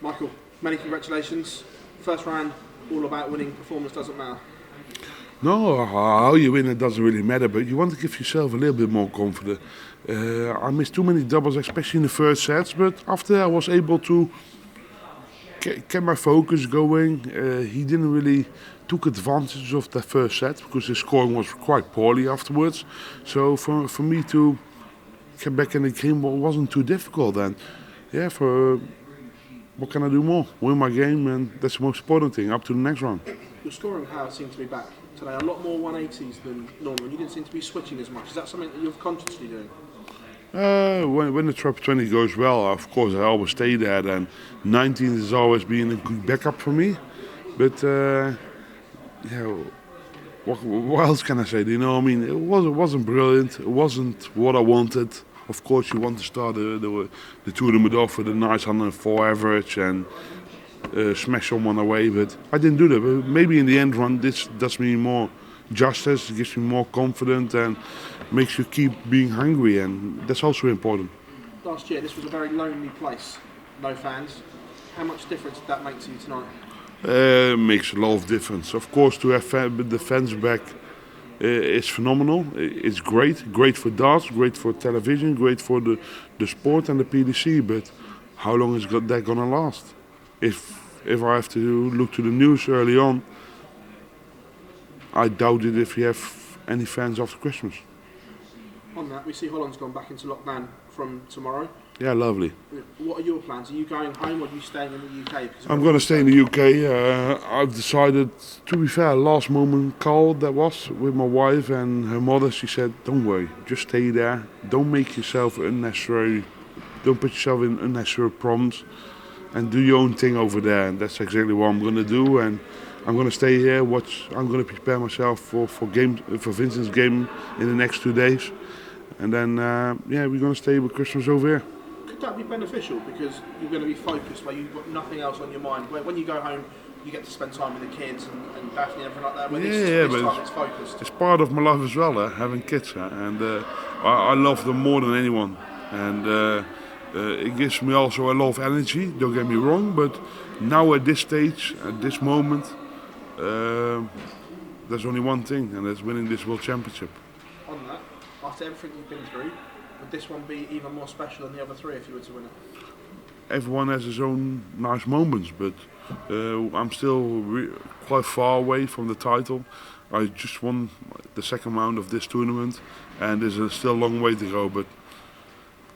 Michael, many congratulations. First round, all about winning. Performance doesn't matter. No, how you win it doesn't really matter, but you want to give yourself a little bit more confidence. I missed too many doubles, especially in the first sets, but after I was able to keep my focus going. He didn't really took advantage of the first set because his scoring was quite poorly afterwards. So for me to get back in the game wasn't too difficult. And yeah, for what can I do more? Win my game, and that's the most important thing. Up to the next round. Your scoring power seems to be back today. A lot more 180s than normal. You didn't seem to be switching as much. Is that something that you're consciously doing? When the trap 20 goes well, of course I always stay there. And 19 has always been a good backup for me. But yeah, what else can I say? You know, I mean, it wasn't brilliant. It wasn't what I wanted. Of course, you want to start the tournament off with a nice 104 average and smash someone away, but I didn't do that. But maybe in the end run, this does me more justice, gives me more confidence, and makes you keep being hungry, and that's also important. Last year, this was a very lonely place, no fans. How much difference did that make to you tonight? Makes a lot of difference. Of course, to have the fans back is phenomenal. It's great for darts, great for television, great for the sport and the PDC. But how long is that gonna last? If I have to look to the news early on, I doubt it if you have any fans after Christmas. On that, we see Holland's gone back into lockdown from tomorrow. Yeah, lovely. What are your plans? Are you going home or are you staying in the UK? I'm going to stay in the UK. I've decided, to be fair, last moment call that was with my wife and her mother. She said, don't worry, just stay there. Don't make yourself don't put yourself in unnecessary problems and do your own thing over there. And that's exactly what I'm going to do. And I'm going to stay here, I'm going to prepare myself for Vincent's game in the next 2 days. And then, yeah, we're going to stay with Christmas over here. Could that be beneficial because you're going to be focused where you've got nothing else on your mind? Where when you go home, you get to spend time with the kids and Daphne and everything like that. When this time it's focused. It's part of my life as well, having kids. And I love them more than anyone. And it gives me also a lot of energy, don't get me wrong. But now at this stage, at this moment, there's only one thing, and that's winning this World Championship. On that, after everything you've been through, would this one be even more special than the other three if you were to win it? Everyone has his own nice moments, but I'm still quite far away from the title. I just won the second round of this tournament, and there's still a long way to go. But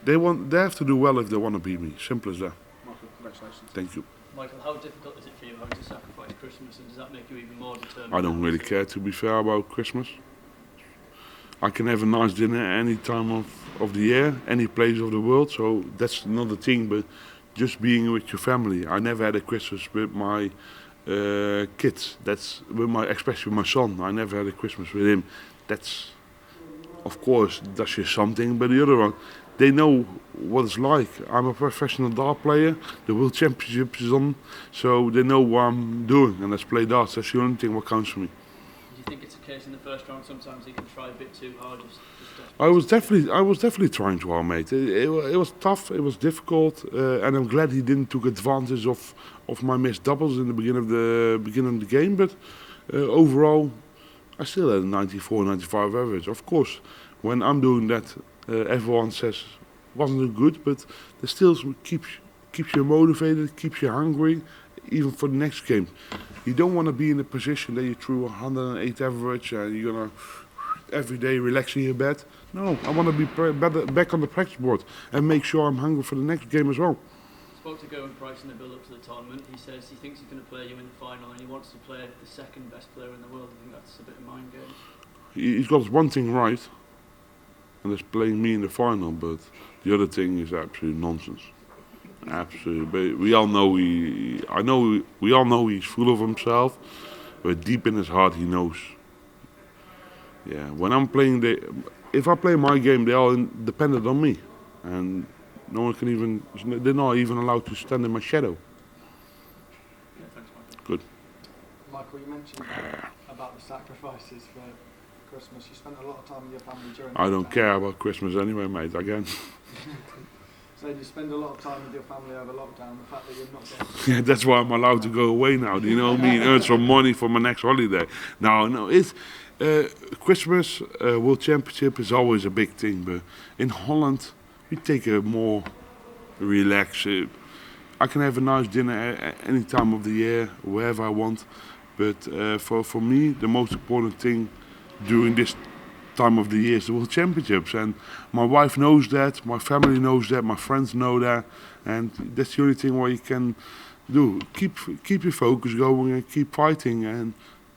they have to do well if they want to beat me. Simple as that. Michael, congratulations. Thank you. Michael, how difficult is it for you having to sacrifice Christmas, and does that make you even more determined? I don't really care, to be fair, about Christmas. I can have a nice dinner any time of the year, any place of the world, so that's another thing, but just being with your family. I never had a Christmas with my kids, especially with my son. I never had a Christmas with him. That's, of course, that's just something, but the other one, they know what it's like. I'm a professional dart player, the World Championship is on, so they know what I'm doing, and let's play darts. That's the only thing what counts for me. Do you think it's a case in the first round sometimes you can try a bit too hard? I was definitely trying too hard, mate. It was tough, it was difficult, and I'm glad he didn't take advantage of my missed doubles in the beginning of the game, but overall, I still had a 94, 95 average. Of course, when I'm doing that, everyone says wasn't good, but it still keeps you motivated, keeps you hungry, even for the next game. You don't want to be in a position that you threw 108 average and you're gonna every day relax in your bed. No, I want to be back on the practice board and make sure I'm hungry for the next game as well. I spoke to Gerwyn Price in the build-up to the tournament. He says he thinks he's going to play you in the final and he wants to play the second best player in the world. I think that's a bit of mind game. He's got one thing right, and that's playing me in the final, but the other thing is absolute nonsense. Absolutely. But we all know we all know he's full of himself, but deep in his heart he knows. Yeah, when I'm playing, if I play my game, they all dependent on me, and no one can even. They're not even allowed to stand in my shadow. Yeah, thanks, Michael. Good. Michael, you mentioned about the sacrifices for Christmas. You spent a lot of time with your family during. I don't care about Christmas anyway, mate. Again. So you spend a lot of time with your family over lockdown. The fact that you're not getting... Yeah, that's why I'm allowed to go away now. Do you know what I mean? Earn some money for my next holiday. No, it's Christmas, World Championship is always a big thing, but in Holland we take a more relaxed. I can have a nice dinner any time of the year, wherever I want. But for me, the most important thing during this time of the year is the World Championships, and my wife knows that, my family knows that, my friends know that, and that's the only thing what you can do. Keep your focus going and keep fighting. And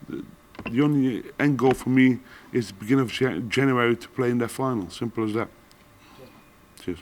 the only end goal for me is the beginning of January to play in that final. Simple as that. Cheers.